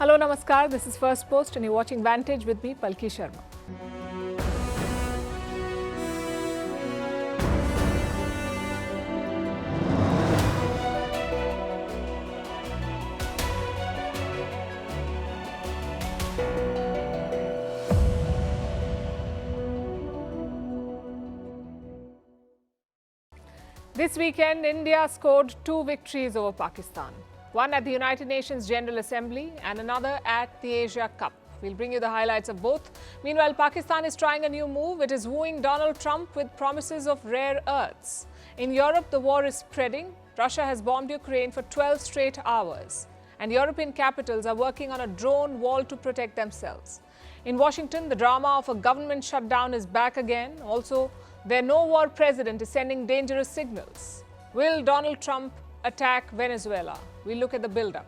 Hello, Namaskar. This is Firstpost and you're watching Vantage with me, Palki Sharma. This weekend, India scored 2 victories over Pakistan. One at the United Nations General Assembly and another at the Asia Cup. We'll bring you the highlights of both. Meanwhile, Pakistan is trying a new move. It is wooing Donald Trump with promises of rare earths. In Europe, the war is spreading. Russia has bombed Ukraine for 12 straight hours. And European capitals are working on a drone wall to protect themselves. In Washington, the drama of a government shutdown is back again. Also, their no-war president is sending dangerous signals. Will Donald Trump attack Venezuela? We'll look at the build-up.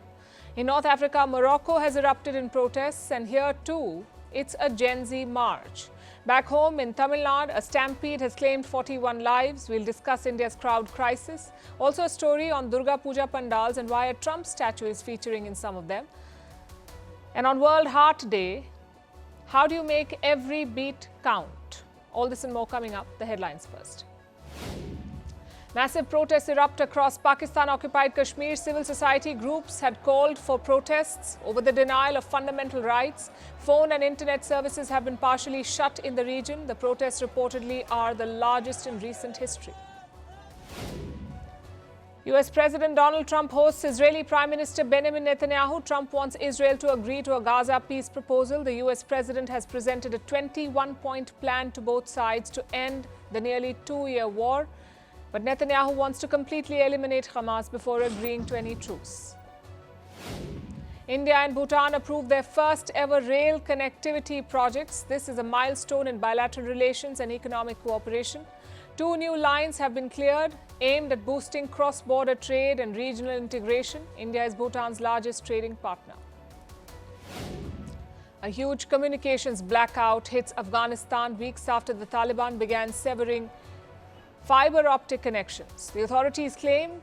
In North Africa, Morocco has erupted in protests, and here too, it's a Gen Z march. Back home in Tamil Nadu, a stampede has claimed 41 lives. We'll discuss India's crowd crisis. Also a story on Durga Puja pandals and why a Trump statue is featuring in some of them. And on World Heart Day, how do you make every beat count? All this and more coming up. The headlines first. Massive protests erupt across Pakistan-occupied Kashmir. Civil society groups had called for protests over the denial of fundamental rights. Phone and internet services have been partially shut in the region. The protests reportedly are the largest in recent history. US President Donald Trump hosts Israeli Prime Minister Benjamin Netanyahu. Trump wants Israel to agree to a Gaza peace proposal. The US President has presented a 21-point plan to both sides to end the nearly 2-year war. But Netanyahu wants to completely eliminate Hamas before agreeing to any truce. India and Bhutan approved their first ever rail connectivity projects. This is a milestone in bilateral relations and economic cooperation. 2 new lines have been cleared, aimed at boosting cross-border trade and regional integration. India is Bhutan's largest trading partner. A huge communications blackout hits Afghanistan weeks after the Taliban began severing fiber optic connections. The authorities claim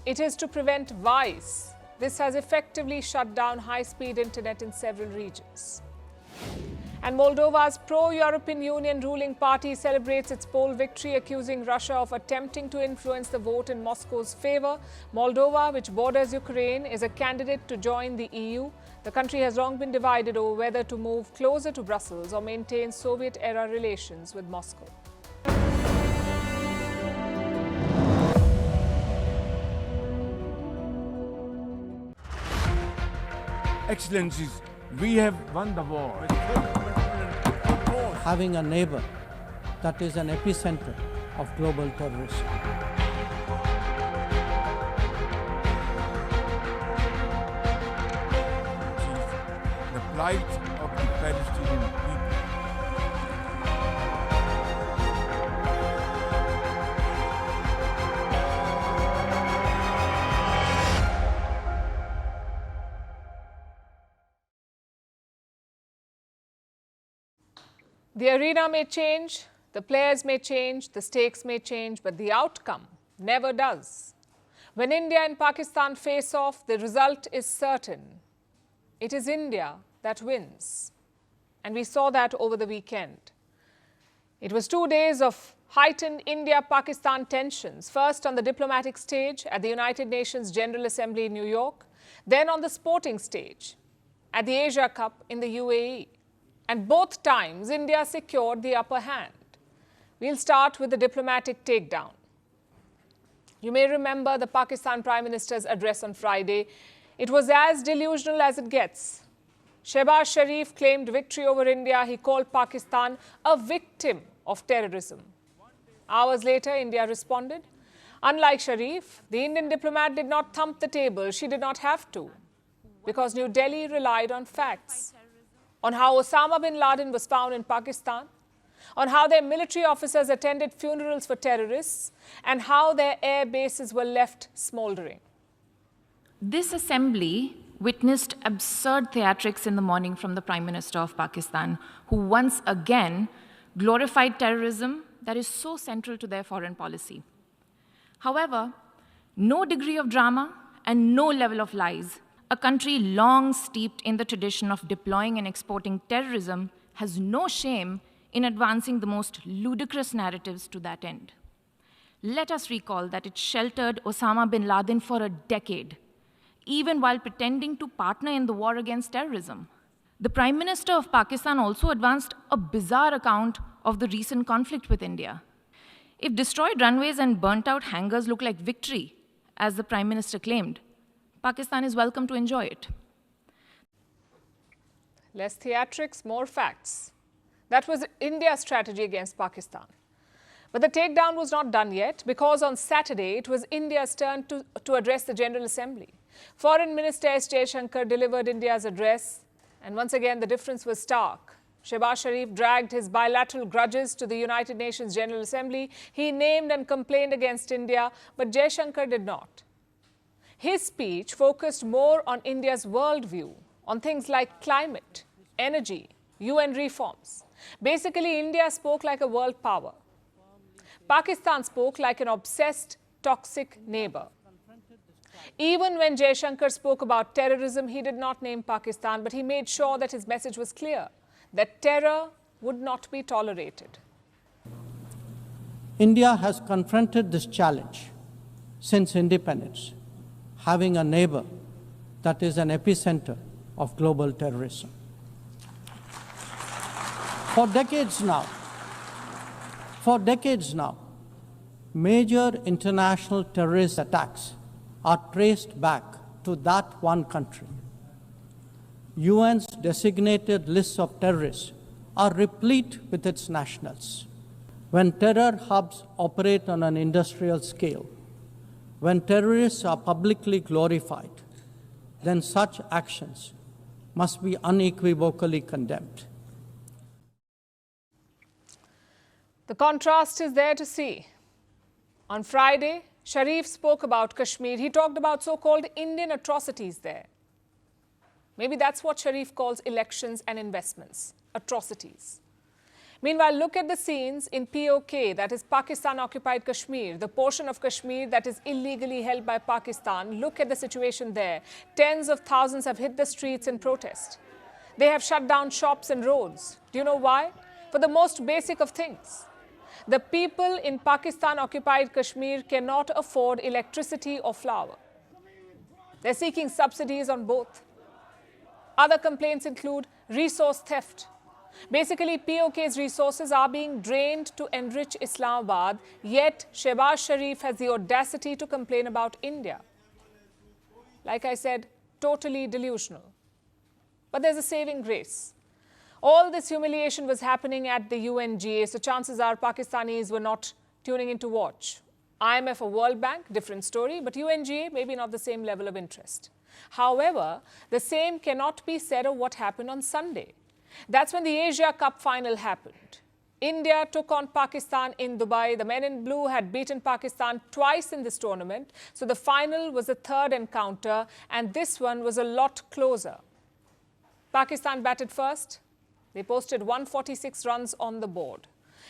it is to prevent vice. This has effectively shut down high-speed internet in several regions. And Moldova's pro-European Union ruling party celebrates its poll victory, accusing Russia of attempting to influence the vote in Moscow's favor. Moldova, which borders Ukraine, is a candidate to join the EU. The country has long been divided over whether to move closer to Brussels or maintain Soviet-era relations with Moscow. Excellencies, we have won the war. Having a neighbor that is an epicenter of global terrorism. The plight of the Palestinian people. The arena may change, the players may change, the stakes may change, but the outcome never does. When India and Pakistan face off, the result is certain. It is India that wins. And we saw that over the weekend. It was 2 days of heightened India-Pakistan tensions, first on the diplomatic stage at the United Nations General Assembly in New York, then on the sporting stage at the Asia Cup in the UAE. And both times, India secured the upper hand. We'll start with the diplomatic takedown. You may remember the Pakistan Prime Minister's address on Friday. It was as delusional as it gets. Shehbaz Sharif claimed victory over India. He called Pakistan a victim of terrorism. Hours later, India responded. Unlike Sharif, the Indian diplomat did not thump the table. She did not have to, because New Delhi relied on facts. On how Osama bin Laden was found in Pakistan, on how their military officers attended funerals for terrorists, and how their air bases were left smoldering. This assembly witnessed absurd theatrics in the morning from the Prime Minister of Pakistan, who once again glorified terrorism that is so central to their foreign policy. However, no degree of drama and no level of lies a country long steeped in the tradition of deploying and exporting terrorism, has no shame in advancing the most ludicrous narratives to that end. Let us recall that it sheltered Osama bin Laden for a decade, even while pretending to partner in the war against terrorism. The Prime Minister of Pakistan also advanced a bizarre account of the recent conflict with India. If destroyed runways and burnt-out hangars look like victory, as the Prime Minister claimed, Pakistan is welcome to enjoy it. Less theatrics, more facts. That was India's strategy against Pakistan. But the takedown was not done yet, because on Saturday it was India's turn to address the General Assembly. Foreign Minister S. Jaishankar delivered India's address, and once again the difference was stark. Shehbaz Sharif dragged his bilateral grudges to the United Nations General Assembly. He named and complained against India, but Jaishankar did not. His speech focused more on India's worldview, on things like climate, energy, UN reforms. Basically, India spoke like a world power. Pakistan spoke like an obsessed, toxic neighbor. Even when Jaishankar spoke about terrorism, he did not name Pakistan, but he made sure that his message was clear, that terror would not be tolerated. India has confronted this challenge since independence, having a neighbor that is an epicenter of global terrorism. For decades now, major international terrorist attacks are traced back to that one country. UN's designated lists of terrorists are replete with its nationals. When terror hubs operate on an industrial scale, when terrorists are publicly glorified, then such actions must be unequivocally condemned. The contrast is there to see. On Friday, Sharif spoke about Kashmir. He talked about so-called Indian atrocities there. Maybe that's what Sharif calls elections and investments, atrocities. Meanwhile, look at the scenes in POK, that is Pakistan-occupied Kashmir, the portion of Kashmir that is illegally held by Pakistan. Look at the situation there. Tens of thousands have hit the streets in protest. They have shut down shops and roads. Do you know why? For the most basic of things. The people in Pakistan-occupied Kashmir cannot afford electricity or flour. They're seeking subsidies on both. Other complaints include resource theft. Basically, POK's resources are being drained to enrich Islamabad, yet Shehbaz Sharif has the audacity to complain about India. Like I said, totally delusional. But there's a saving grace. All this humiliation was happening at the UNGA, so chances are Pakistanis were not tuning in to watch. IMF or World Bank, different story, but UNGA, maybe not the same level of interest. However, the same cannot be said of what happened on Sunday. That's when the Asia Cup final happened. India took on Pakistan in Dubai. The men in blue had beaten Pakistan twice in this tournament, so the final was the third encounter, and this one was a lot closer. Pakistan batted first. They posted 146 runs on the board.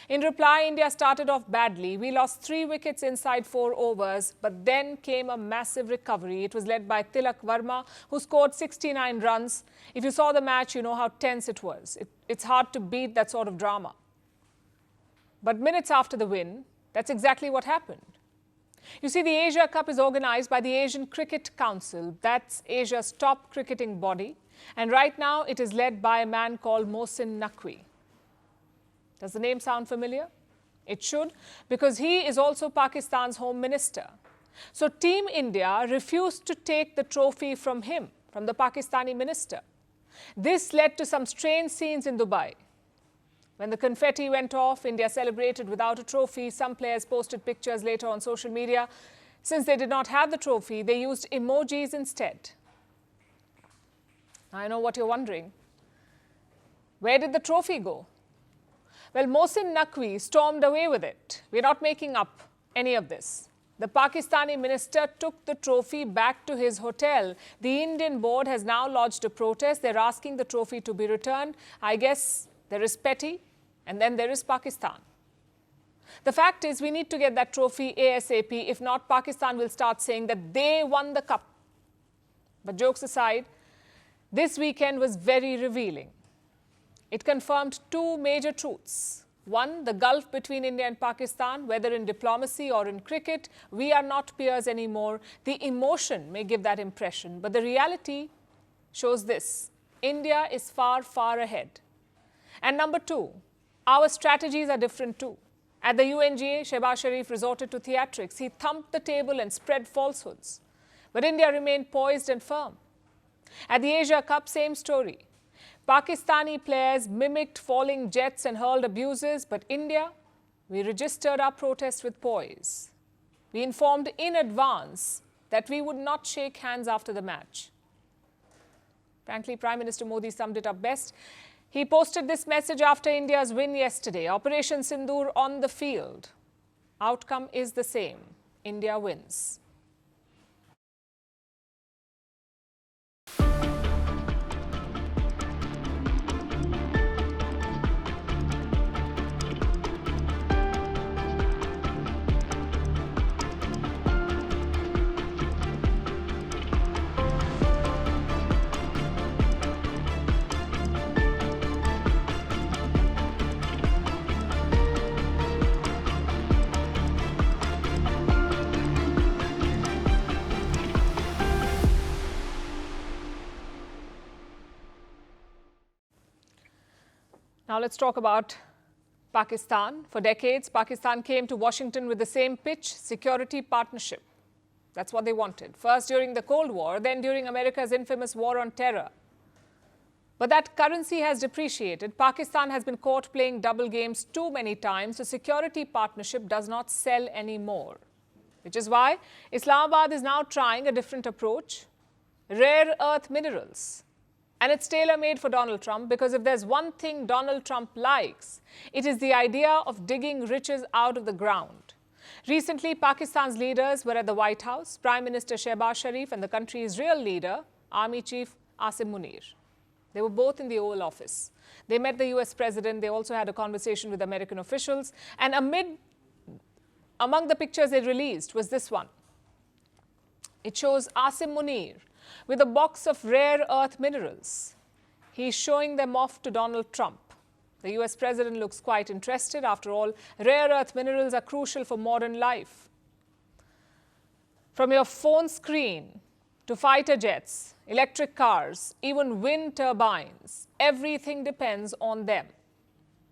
In reply, India started off badly. We lost 3 wickets inside 4 overs, but then came a massive recovery. It was led by Tilak Verma, who scored 69 runs. If you saw the match, you know how tense it was. It's hard to beat that sort of drama. But minutes after the win, that's exactly what happened. You see, the Asia Cup is organized by the Asian Cricket Council. That's Asia's top cricketing body. And right now, it is led by a man called Mohsin Naqvi. Does the name sound familiar? It should, because he is also Pakistan's Home Minister. So Team India refused to take the trophy from him, from the Pakistani minister. This led to some strange scenes in Dubai. When the confetti went off, India celebrated without a trophy. Some players posted pictures later on social media. Since they did not have the trophy, they used emojis instead. I know what you're wondering. Where did the trophy go? Well, Mohsin Naqvi stormed away with it. We're not making up any of this. The Pakistani minister took the trophy back to his hotel. The Indian board has now lodged a protest. They're asking the trophy to be returned. I guess there is petty, and then there is Pakistan. The fact is, we need to get that trophy ASAP. If not, Pakistan will start saying that they won the cup. But jokes aside, this weekend was very revealing. It confirmed two major truths. One, the gulf between India and Pakistan, whether in diplomacy or in cricket, we are not peers anymore. The emotion may give that impression, but the reality shows this. India is far, far ahead. And number two, our strategies are different too. At the UNGA, Shehbaz Sharif resorted to theatrics. He thumped the table and spread falsehoods. But India remained poised and firm. At the Asia Cup, same story. Pakistani players mimicked falling jets and hurled abuses, but India, we registered our protest with poise. We informed in advance that we would not shake hands after the match. Frankly, Prime Minister Modi summed it up best. He posted this message after India's win yesterday. Operation Sindoor on the field. Outcome is the same. India wins. Now let's talk about Pakistan. For decades, Pakistan came to Washington with the same pitch, security partnership. That's what they wanted. First during the Cold War, then during America's infamous war on terror. But that currency has depreciated. Pakistan has been caught playing double games too many times, so security partnership does not sell anymore. Which is why Islamabad is now trying a different approach, rare earth minerals. And it's tailor-made for Donald Trump, because if there's one thing Donald Trump likes, it is the idea of digging riches out of the ground. Recently, Pakistan's leaders were at the White House, Prime Minister Shehbaz Sharif and the country's real leader, Army Chief Asim Munir. They were both in the Oval Office. They met the US President. They also had a conversation with American officials. And among the pictures they released was this one. It shows Asim Munir with a box of rare earth minerals. He's showing them off to Donald Trump. The US President looks quite interested. After all, rare earth minerals are crucial for modern life. From your phone screen to fighter jets, electric cars, even wind turbines, everything depends on them.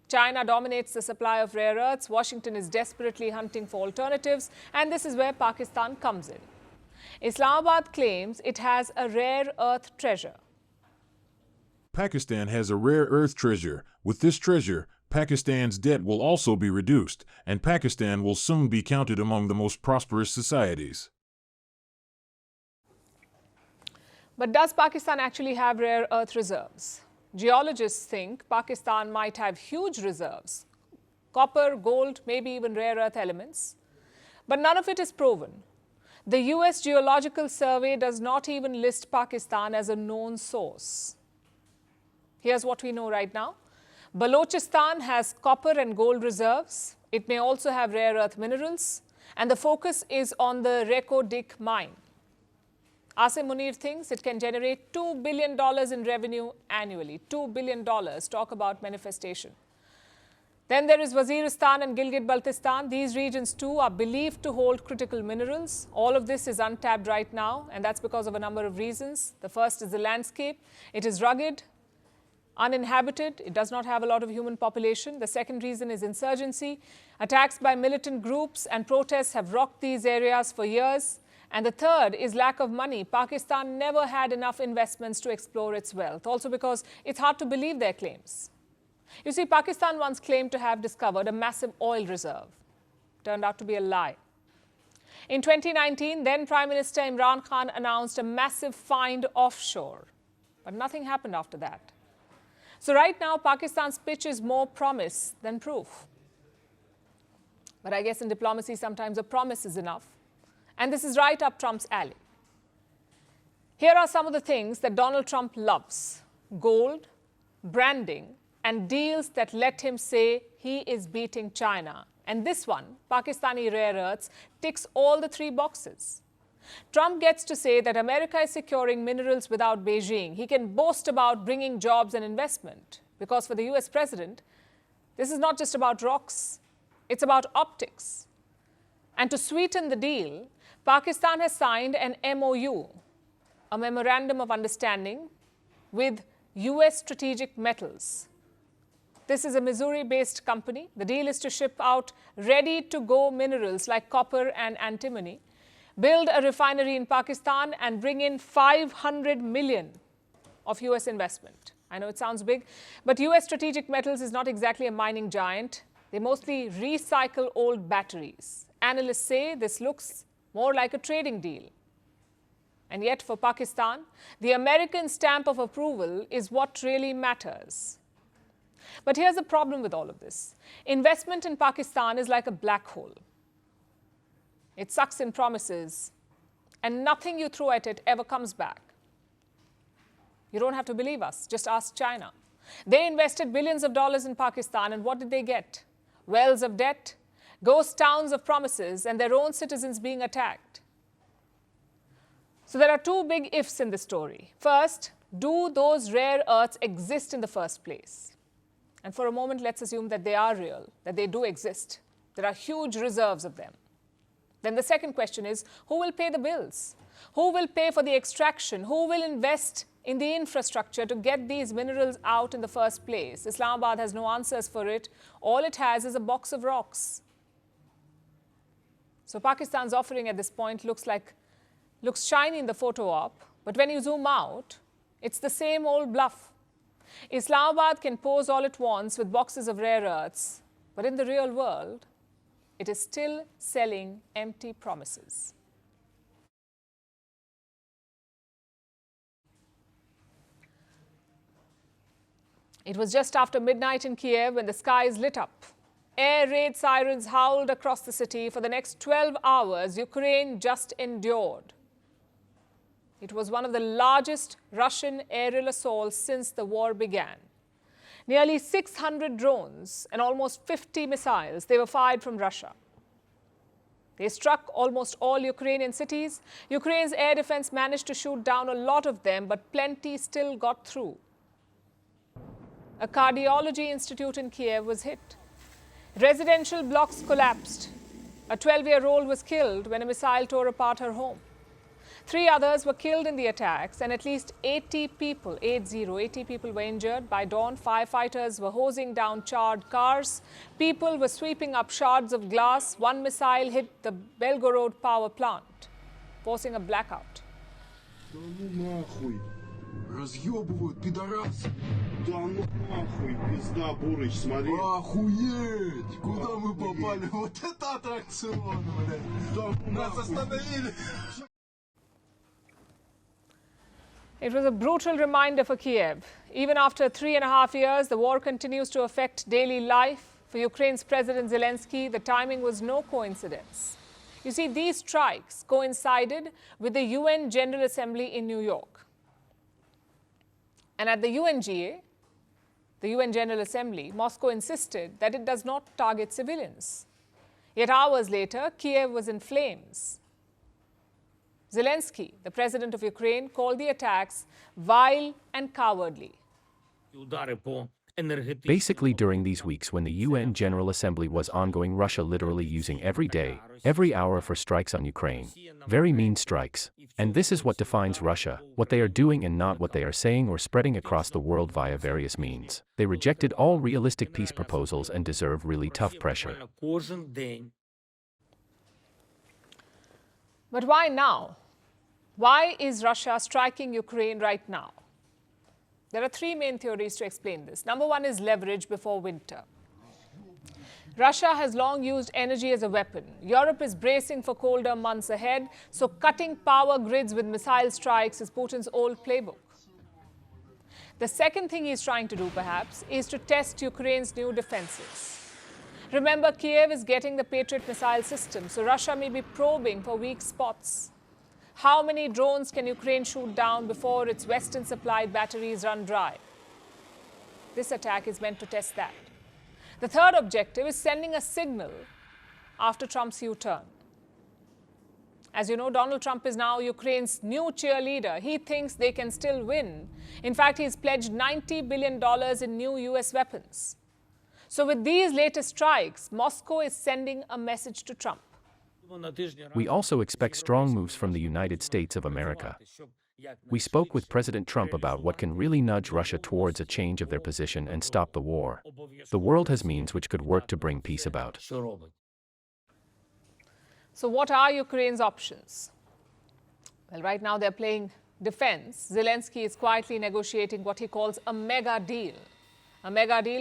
China dominates the supply of rare earths. Washington is desperately hunting for alternatives, and this is where Pakistan comes in. Islamabad claims it has a rare earth treasure. Pakistan has a rare earth treasure. With this treasure, Pakistan's debt will also be reduced, and Pakistan will soon be counted among the most prosperous societies. But does Pakistan actually have rare earth reserves? Geologists think Pakistan might have huge reserves. Copper, gold, maybe even rare earth elements. But none of it is proven. The US Geological Survey does not even list Pakistan as a known source. Here's what we know right now. Balochistan has copper and gold reserves. It may also have rare earth minerals. And the focus is on the Reko Dik mine. Asim Munir thinks it can generate $2 billion in revenue annually. $2 billion. Talk about manifestation. Then there is Waziristan and Gilgit-Baltistan. These regions too are believed to hold critical minerals. All of this is untapped right now, and that's because of a number of reasons. The first is the landscape. It is rugged, uninhabited. It does not have a lot of human population. The second reason is insurgency. Attacks by militant groups and protests have rocked these areas for years. And the third is lack of money. Pakistan never had enough investments to explore its wealth, also because it's hard to believe their claims. You see, Pakistan once claimed to have discovered a massive oil reserve. Turned out to be a lie. In 2019, then Prime Minister Imran Khan announced a massive find offshore. But nothing happened after that. So right now, Pakistan's pitch is more promise than proof. But I guess in diplomacy, sometimes a promise is enough. And this is right up Trump's alley. Here are some of the things that Donald Trump loves: gold, branding, and deals that let him say he is beating China. And this one, Pakistani rare earths, ticks all the three boxes. Trump gets to say that America is securing minerals without Beijing. He can boast about bringing jobs and investment. Because for the US president, this is not just about rocks, it's about optics. And to sweeten the deal, Pakistan has signed an MOU, a Memorandum of Understanding, with US Strategic Metals. This is a Missouri-based company. The deal is to ship out ready-to-go minerals like copper and antimony, build a refinery in Pakistan, and bring in $500 million of US investment. I know it sounds big, but US Strategic Metals is not exactly a mining giant. They mostly recycle old batteries. Analysts say this looks more like a trading deal. And yet for Pakistan, the American stamp of approval is what really matters. But here's the problem with all of this. Investment in Pakistan is like a black hole. It sucks in promises, and nothing you throw at it ever comes back. You don't have to believe us, just ask China. They invested billions of dollars in Pakistan, and what did they get? Wells of debt, ghost towns of promises, and their own citizens being attacked. So there are two big ifs in this story. First, do those rare earths exist in the first place? And for a moment, let's assume that they are real, that they do exist. There are huge reserves of them. Then the second question is, who will pay the bills? Who will pay for the extraction? Who will invest in the infrastructure to get these minerals out in the first place? Islamabad has no answers for it. All it has is a box of rocks. So Pakistan's offering at this point looks shiny in the photo op, but when you zoom out, it's the same old bluff. Islamabad can pose all it wants with boxes of rare earths, but in the real world, it is still selling empty promises. It was just after midnight in Kiev when the skies lit up. Air raid sirens howled across the city. For the next 12 hours, Ukraine just endured. It was one of the largest Russian aerial assaults since the war began. Nearly 600 drones and almost 50 missiles, they were fired from Russia. They struck almost all Ukrainian cities. Ukraine's air defense managed to shoot down a lot of them, but plenty still got through. A cardiology institute in Kiev was hit. Residential blocks collapsed. A 12-year-old was killed when a missile tore apart her home. 3 others were killed in the attacks, and at least 80 people were injured. By dawn, firefighters were hosing down charred cars. People were sweeping up shards of glass. One missile hit the Belgorod power plant, forcing a blackout. Разъебывают, пидорасы. Да ну нахуй, пизда, Бурыч, смотри. Охуеть! Куда мы попали? Вот это аттракцион, блядь. Нас остановили. It was a brutal reminder for Kiev. Even after 3.5 years, the war continues to affect daily life. For Ukraine's President Zelensky, the timing was no coincidence. You see, these strikes coincided with the UN General Assembly in New York. And at the UNGA, the UN General Assembly, Moscow insisted that it does not target civilians. Yet hours later, Kiev was in flames. Zelensky, the president of Ukraine, called the attacks vile and cowardly. Basically, during these weeks when the UN General Assembly was ongoing, Russia literally using every day, every hour for strikes on Ukraine. Very mean strikes. And this is what defines Russia, what they are doing and not what they are saying or spreading across the world via various means. They rejected all realistic peace proposals and deserve really tough pressure. But why now? Why is Russia striking Ukraine right now? There are 3 main theories to explain this. Number 1 is leverage before winter. Russia has long used energy as a weapon. Europe is bracing for colder months ahead, so cutting power grids with missile strikes is Putin's old playbook. The second thing he's trying to do, perhaps, is to test Ukraine's new defenses. Remember, Kiev is getting the Patriot missile system, so Russia may be probing for weak spots. How many drones can Ukraine shoot down before its Western-supplied batteries run dry? This attack is meant to test that. The third objective is sending a signal after Trump's U-turn. As you know, Donald Trump is now Ukraine's new cheerleader. He thinks they can still win. In fact, he's pledged $90 billion in new US weapons. So with these latest strikes, Moscow is sending a message to Trump. We also expect strong moves from the United States of America. We spoke with President Trump about what can really nudge Russia towards a change of their position and stop the war. The world has means which could work to bring peace about. So what are Ukraine's options? Well, right now they're playing defense. Zelensky is quietly negotiating what he calls a mega deal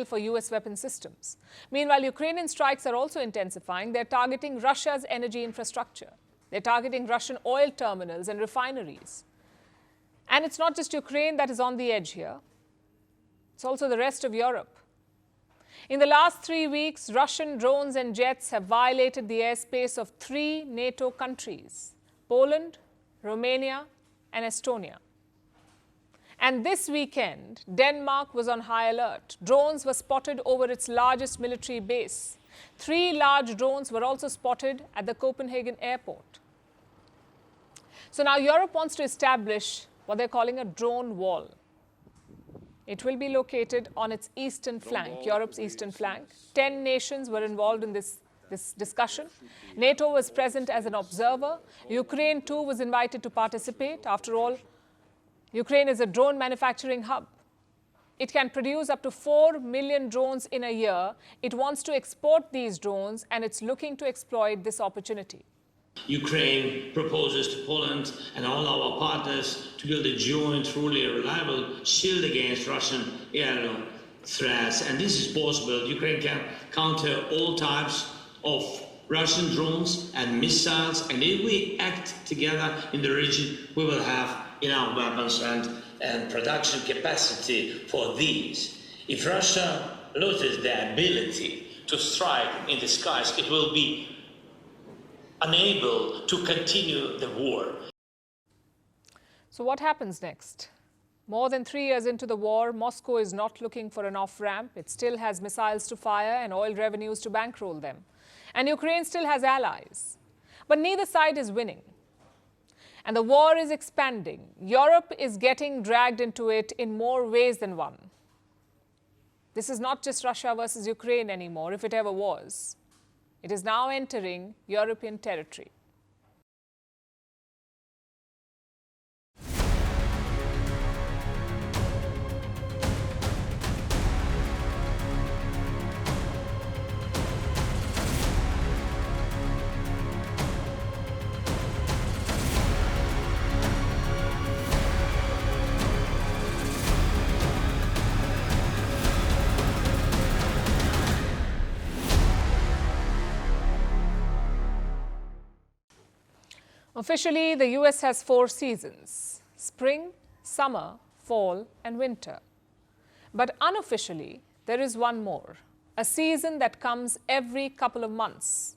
for US weapon systems. Meanwhile, Ukrainian strikes are also intensifying. They're targeting Russia's energy infrastructure. They're targeting Russian oil terminals and refineries. And it's not just Ukraine that is on the edge here. It's also the rest of Europe. In the last 3 weeks, Russian drones and jets have violated the airspace of 3 NATO countries: Poland, Romania, and Estonia. And this weekend, Denmark was on high alert. Drones were spotted over its largest military base. 3 large drones were also spotted at the Copenhagen airport. So now Europe wants to establish what they're calling a drone wall. It will be located on its eastern flank, Europe's eastern flank. 10 nations were involved in this discussion. NATO was present as an observer. Ukraine too was invited to participate. After all, Ukraine is a drone manufacturing hub. It can produce up to 4 million drones in a year. It wants to export these drones, and it's looking to exploit this opportunity. Ukraine proposes to Poland and all our partners to build a joint, truly reliable shield against Russian air threats. And this is possible. Ukraine can counter all types of Russian drones and missiles. And if we act together in the region, we will have enough weapons and production capacity for these. If Russia loses the ability to strike in the skies, it will be unable to continue the war. So what happens next? More than 3 years into the war, Moscow is not looking for an off-ramp. It still has missiles to fire and oil revenues to bankroll them. And Ukraine still has allies. But neither side is winning. And the war is expanding. Europe is getting dragged into it in more ways than one. This is not just Russia versus Ukraine anymore, if it ever was. It is now entering European territory. Officially, the US has 4 seasons: spring, summer, fall, and winter. But unofficially, there is one more, a season that comes every couple of months: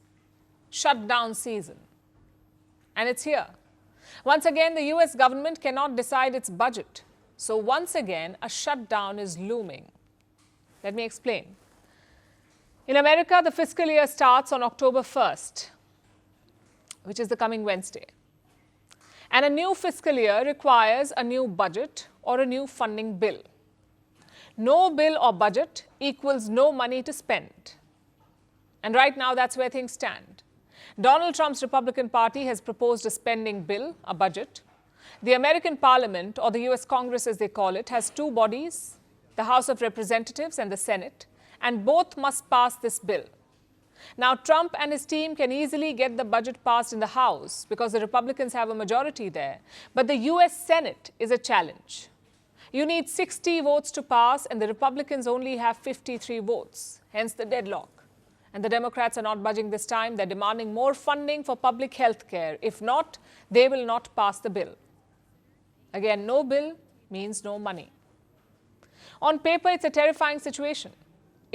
shutdown season. And it's here. Once again, the US government cannot decide its budget. So once again, a shutdown is looming. Let me explain. In America, the fiscal year starts on October 1st. Which is the coming Wednesday. And a new fiscal year requires a new budget or a new funding bill. No bill or budget equals no money to spend. And right now, that's where things stand. Donald Trump's Republican Party has proposed a spending bill, a budget. The American Parliament, or the US Congress as they call it, has 2 bodies, the House of Representatives and the Senate, and both must pass this bill. Now, Trump and his team can easily get the budget passed in the House because the Republicans have a majority there. But the US Senate is a challenge. You need 60 votes to pass, and the Republicans only have 53 votes, hence the deadlock. And the Democrats are not budging this time. They're demanding more funding for public health care. If not, they will not pass the bill. Again, no bill means no money. On paper, it's a terrifying situation.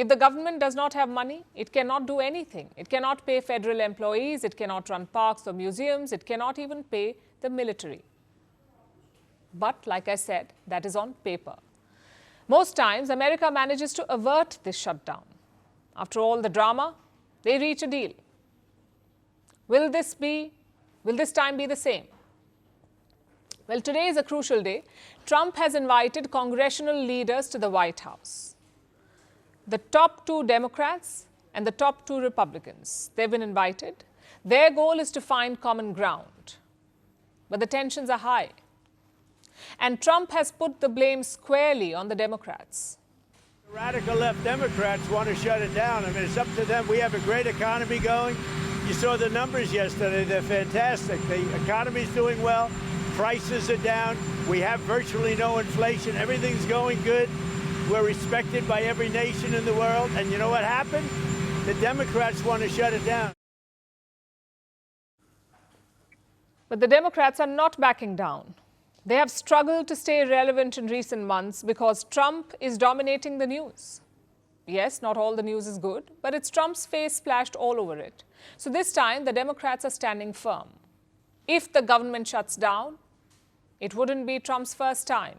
If the government does not have money, it cannot do anything. It cannot pay federal employees, it cannot run parks or museums, it cannot even pay the military. But, like I said, that is on paper. Most times, America manages to avert this shutdown. After all the drama, they reach a deal. Will this be Will this time be the same? Well, today is a crucial day. Trump has invited congressional leaders to the White House. The top 2 Democrats and the top 2 Republicans, they've been invited. Their goal is to find common ground. But the tensions are high. And Trump has put the blame squarely on the Democrats. The radical left Democrats want to shut it down. I mean, it's up to them. We have a great economy going. You saw the numbers yesterday. They're fantastic. The economy's doing well. Prices are down. We have virtually no inflation. Everything's going good. We're respected by every nation in the world. And you know what happened? The Democrats want to shut it down. But the Democrats are not backing down. They have struggled to stay relevant in recent months because Trump is dominating the news. Yes, not all the news is good, but it's Trump's face splashed all over it. So this time, the Democrats are standing firm. If the government shuts down, it wouldn't be Trump's first time.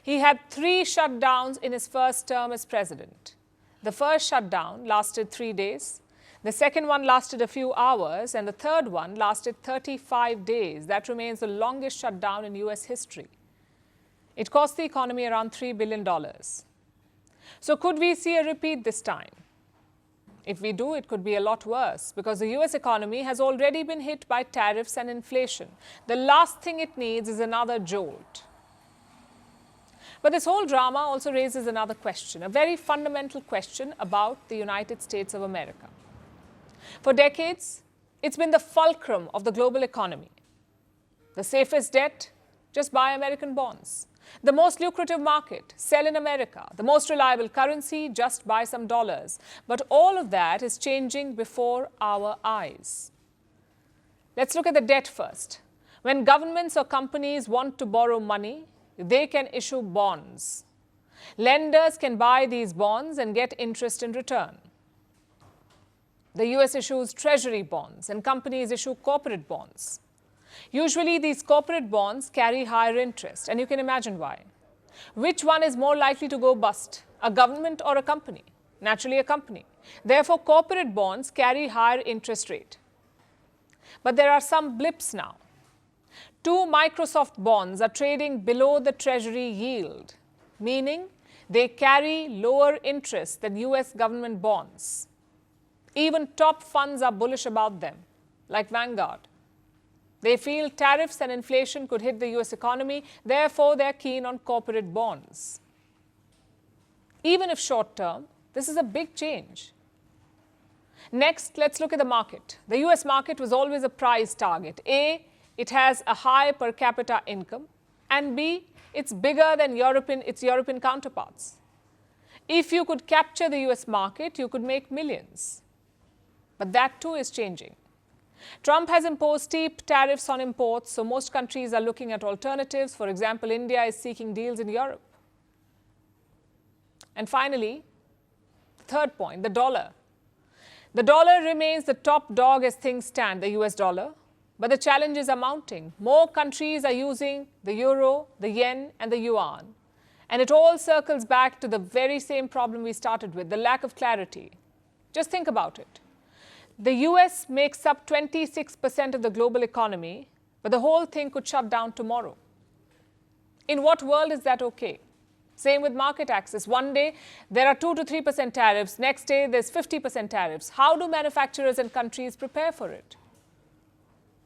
He had 3 shutdowns in his first term as president. The first shutdown lasted 3 days. The second one lasted a few hours, and the third one lasted 35 days. That remains the longest shutdown in US history. It cost the economy around $3 billion. So could we see a repeat this time? If we do, it could be a lot worse because the US economy has already been hit by tariffs and inflation. The last thing it needs is another jolt. But this whole drama also raises another question, a very fundamental question about the United States of America. For decades, it's been the fulcrum of the global economy. The safest debt, just buy American bonds. The most lucrative market, sell in America. The most reliable currency, just buy some dollars. But all of that is changing before our eyes. Let's look at the debt first. When governments or companies want to borrow money, they can issue bonds. Lenders can buy these bonds and get interest in return. The US issues Treasury bonds and companies issue corporate bonds. Usually, these corporate bonds carry higher interest, and you can imagine why. Which one is more likely to go bust, a government or a company? Naturally, a company. Therefore, corporate bonds carry higher interest rate. But there are some blips now. 2 Microsoft bonds are trading below the Treasury yield, meaning they carry lower interest than US government bonds. Even top funds are bullish about them, like Vanguard. They feel tariffs and inflation could hit the US economy, therefore they're keen on corporate bonds. Even if short-term, this is a big change. Next, let's look at the market. The US market was always a price target. A, it has a high per capita income, and B, it's bigger than its European counterparts. If you could capture the US market, you could make millions. But that too is changing. Trump has imposed steep tariffs on imports, so most countries are looking at alternatives. For example, India is seeking deals in Europe. And finally, third point, the dollar. The dollar remains the top dog as things stand, the US dollar. But the challenges are mounting. More countries are using the euro, the yen, and the yuan. And it all circles back to the very same problem we started with, the lack of clarity. Just think about it. The US makes up 26% of the global economy, but the whole thing could shut down tomorrow. In what world is that okay? Same with market access. One day, there are 2 to 3% tariffs. Next day, there's 50% tariffs. How do manufacturers and countries prepare for it?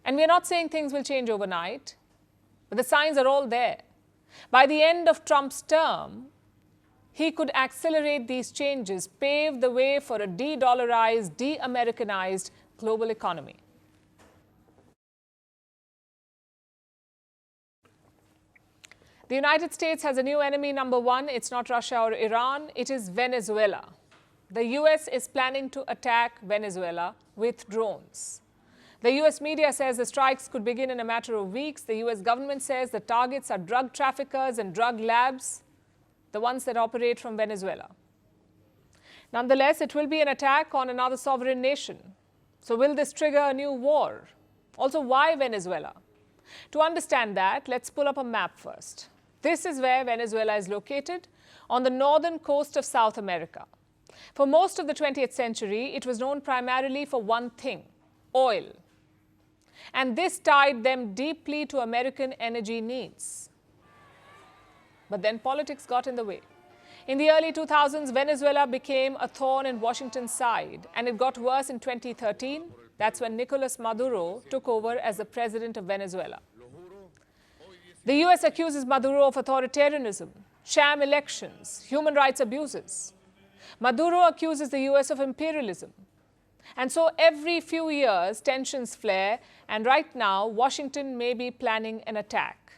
And we're not saying things will change overnight, but the signs are all there. By the end of Trump's term, he could accelerate these changes, pave the way for a de-dollarized, de-Americanized global economy. The United States has a new enemy, number 1. It's not Russia or Iran, it is Venezuela. The US is planning to attack Venezuela with drones. The US media says the strikes could begin in a matter of weeks. The US government says the targets are drug traffickers and drug labs, the ones that operate from Venezuela. Nonetheless, it will be an attack on another sovereign nation. So will this trigger a new war? Also, why Venezuela? To understand that, let's pull up a map first. This is where Venezuela is located, on the northern coast of South America. For most of the 20th century, it was known primarily for one thing: oil. And this tied them deeply to American energy needs. But then politics got in the way. In the early 2000s, Venezuela became a thorn in Washington's side, and it got worse in 2013. That's when Nicolas Maduro took over as the president of Venezuela. The US accuses Maduro of authoritarianism, sham elections, human rights abuses. Maduro accuses the US of imperialism. And so every few years, tensions flare, and right now, Washington may be planning an attack,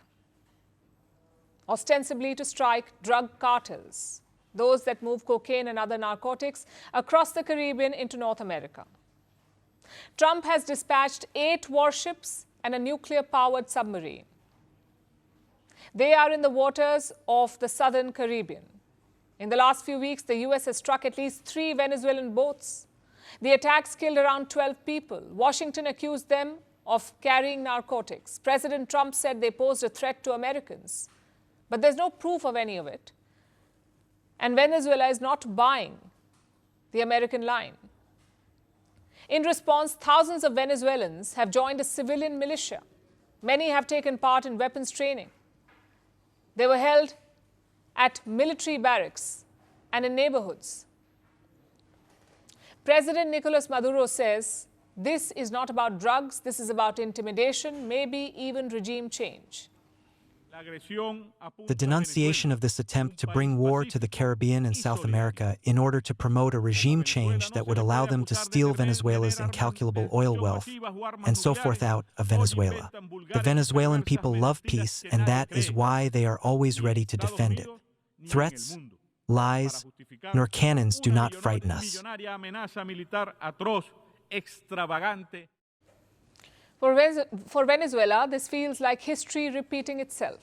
ostensibly to strike drug cartels, those that move cocaine and other narcotics across the Caribbean into North America. Trump has dispatched 8 warships and a nuclear-powered submarine. They are in the waters of the southern Caribbean. In the last few weeks, the US has struck at least 3 Venezuelan boats. The attacks killed around 12 people. Washington accused them of carrying narcotics. President Trump said they posed a threat to Americans. But there's no proof of any of it. And Venezuela is not buying the American line. In response, thousands of Venezuelans have joined a civilian militia. Many have taken part in weapons training. They were held at military barracks and in neighborhoods. President Nicolas Maduro says this is not about drugs, this is about intimidation, maybe even regime change. The denunciation of this attempt to bring war to the Caribbean and South America in order to promote a regime change that would allow them to steal Venezuela's incalculable oil wealth and so forth out of Venezuela. The Venezuelan people love peace, and that is why they are always ready to defend it. Threats, lies, nor cannons do not frighten us. For Venezuela, this feels like history repeating itself.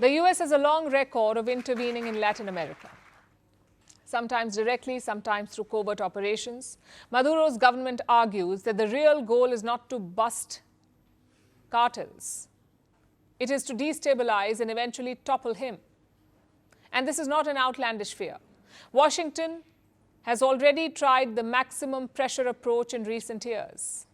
The US has a long record of intervening in Latin America, sometimes directly, sometimes through covert operations. Maduro's government argues that the real goal is not to bust cartels. It is to destabilize and eventually topple him. And this is not an outlandish fear. Washington has already tried the maximum pressure approach in recent years.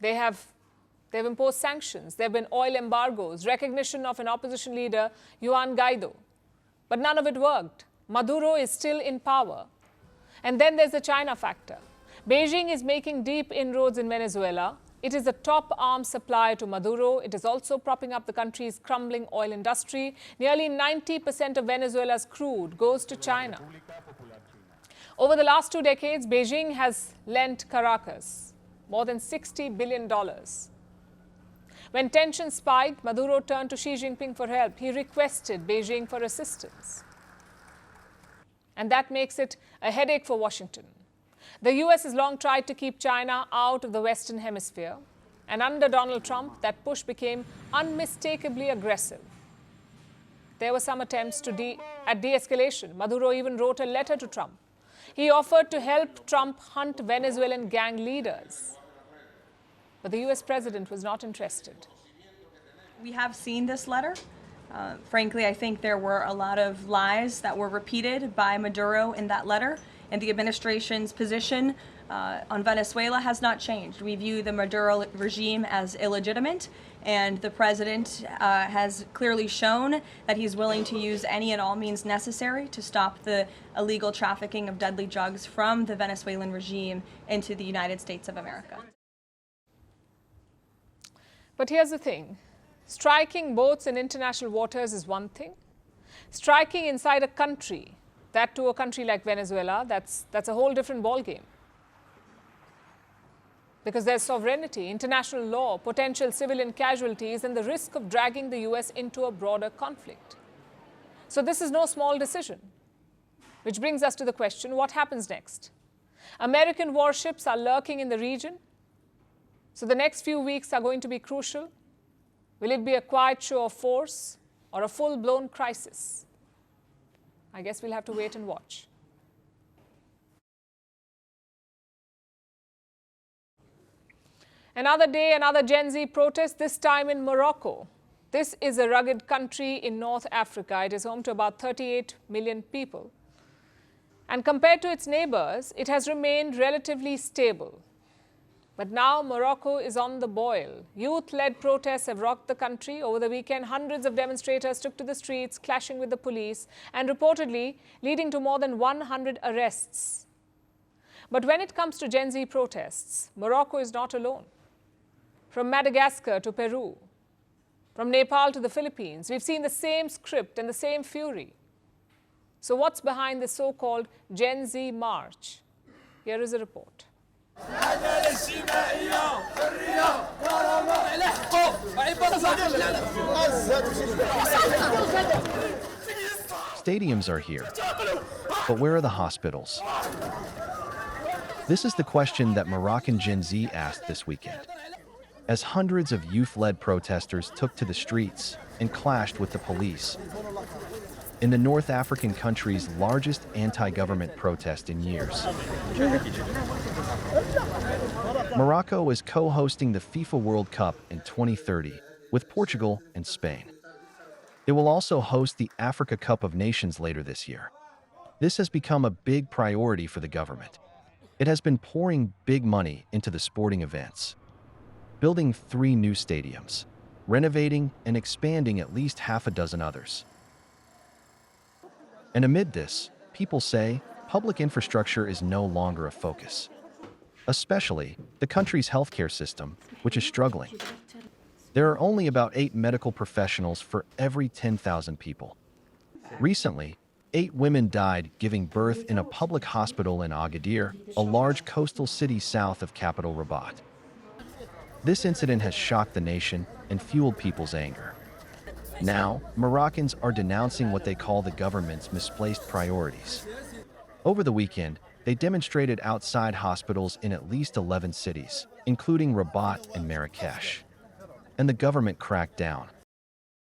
They've imposed sanctions. There have been oil embargoes, recognition of an opposition leader, Juan Guaido. But none of it worked. Maduro is still in power. And then there's the China factor. Beijing is making deep inroads in Venezuela. It is the top arms supplier to Maduro. It is also propping up the country's crumbling oil industry. Nearly 90% of Venezuela's crude goes to China. Over the last 2 decades, Beijing has lent Caracas more than $60 billion. When tensions spiked, Maduro turned to Xi Jinping for help. He requested Beijing for assistance. And that makes it a headache for Washington. The US has long tried to keep China out of the Western Hemisphere. And under Donald Trump, that push became unmistakably aggressive. There were some attempts at de-escalation. Maduro even wrote a letter to Trump. He offered to help Trump hunt Venezuelan gang leaders. But the US president was not interested. We have seen this letter. Frankly, I think there were a lot of lies that were repeated by Maduro in that letter, and the administration's position on Venezuela has not changed. We view the Maduro regime as illegitimate, and the president has clearly shown that he's willing to use any and all means necessary to stop the illegal trafficking of deadly drugs from the Venezuelan regime into the United States of America. But here's the thing. Striking boats in international waters is one thing. Striking inside a country, that to a country like Venezuela, that's a whole different ballgame. Because there's sovereignty, international law, potential civilian casualties, and the risk of dragging the US into a broader conflict. So this is no small decision. Which brings us to the question, what happens next? American warships are lurking in the region. So the next few weeks are going to be crucial. Will it be a quiet show of force or a full-blown crisis? I guess we'll have to wait and watch. Another day, another Gen Z protest, this time in Morocco. This is a rugged country in North Africa. It is home to about 38 million people. And compared to its neighbors, it has remained relatively stable. But now Morocco is on the boil. Youth-led protests have rocked the country. Over the weekend, hundreds of demonstrators took to the streets, clashing with the police and reportedly leading to more than 100 arrests. But when it comes to Gen Z protests, Morocco is not alone. From Madagascar to Peru, from Nepal to the Philippines, we've seen the same script and the same fury. So what's behind the so-called Gen Z march? Here is a report. Stadiums are here, but where are the hospitals? This is the question that Moroccan Gen Z asked this weekend, as hundreds of youth-led protesters took to the streets and clashed with the police in the North African country's largest anti-government protest in years. Morocco is co-hosting the FIFA World Cup in 2030 with Portugal and Spain. It will also host the Africa Cup of Nations later this year. This has become a big priority for the government. It has been pouring big money into the sporting events, building 3 new stadiums, renovating and expanding at least half a dozen others. And amid this, people say public infrastructure is no longer a focus, especially the country's healthcare system, which is struggling. There are only about 8 medical professionals for every 10,000 people. Recently, 8 women died giving birth in a public hospital in Agadir, a large coastal city south of capital Rabat. This incident has shocked the nation and fueled people's anger. Now, Moroccans are denouncing what they call the government's misplaced priorities. Over the weekend, they demonstrated outside hospitals in at least 11 cities, including Rabat and Marrakesh. And the government cracked down.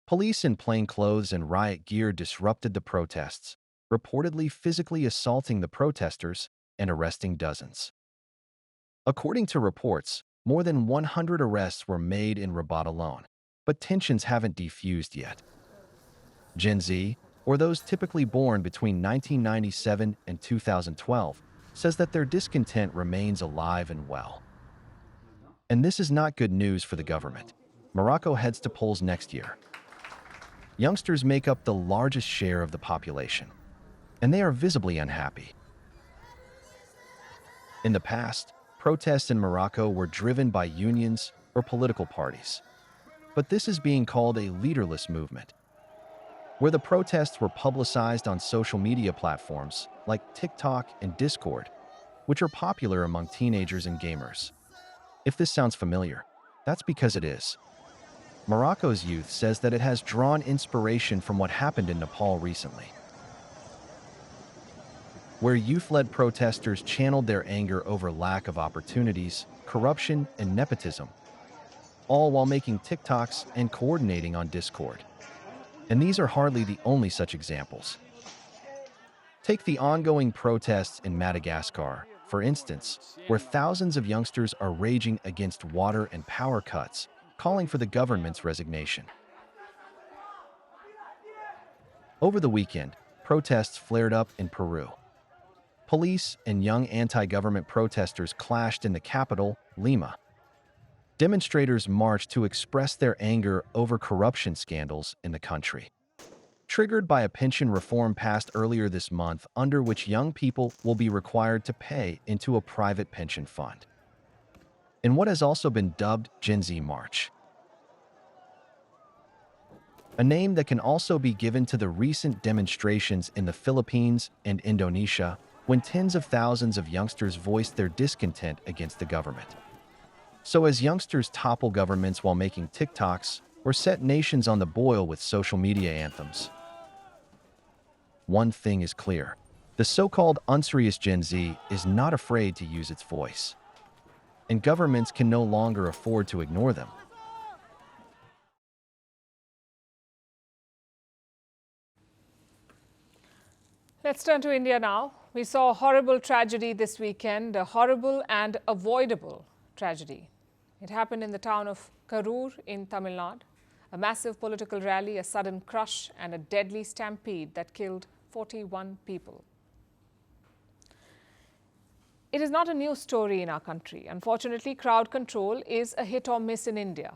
Police in plain clothes and riot gear disrupted the protests, reportedly physically assaulting the protesters and arresting dozens. According to reports, more than 100 arrests were made in Rabat alone, but tensions haven't defused yet. Gen Z, or those typically born between 1997 and 2012, says that their discontent remains alive and well. And this is not good news for the government. Morocco heads to polls next year. Youngsters make up the largest share of the population, and they are visibly unhappy. In the past, protests in Morocco were driven by unions or political parties. But this is being called a leaderless movement, where the protests were publicized on social media platforms like TikTok and Discord, which are popular among teenagers and gamers. If this sounds familiar, that's because it is. Morocco's youth says that it has drawn inspiration from what happened in Nepal recently, where youth-led protesters channeled their anger over lack of opportunities, corruption, and nepotism, all while making TikToks and coordinating on Discord. And these are hardly the only such examples. Take the ongoing protests in Madagascar, for instance, where thousands of youngsters are raging against water and power cuts, calling for the government's resignation. Over the weekend, protests flared up in Peru. Police and young anti-government protesters clashed in the capital, Lima. Demonstrators marched to express their anger over corruption scandals in the country, triggered by a pension reform passed earlier this month under which young people will be required to pay into a private pension fund, in what has also been dubbed Gen Z March, a name that can also be given to the recent demonstrations in the Philippines and Indonesia when tens of thousands of youngsters voiced their discontent against the government. So as youngsters topple governments while making TikToks or set nations on the boil with social media anthems, one thing is clear. The so-called unserious Gen Z is not afraid to use its voice, and governments can no longer afford to ignore them. Let's turn to India now. We saw a horrible tragedy this weekend, a horrible and avoidable tragedy. It happened in the town of Karur in Tamil Nadu. A massive political rally, a sudden crush, and a deadly stampede that killed 41 people. It is not a new story in our country. Unfortunately, crowd control is a hit or miss in India.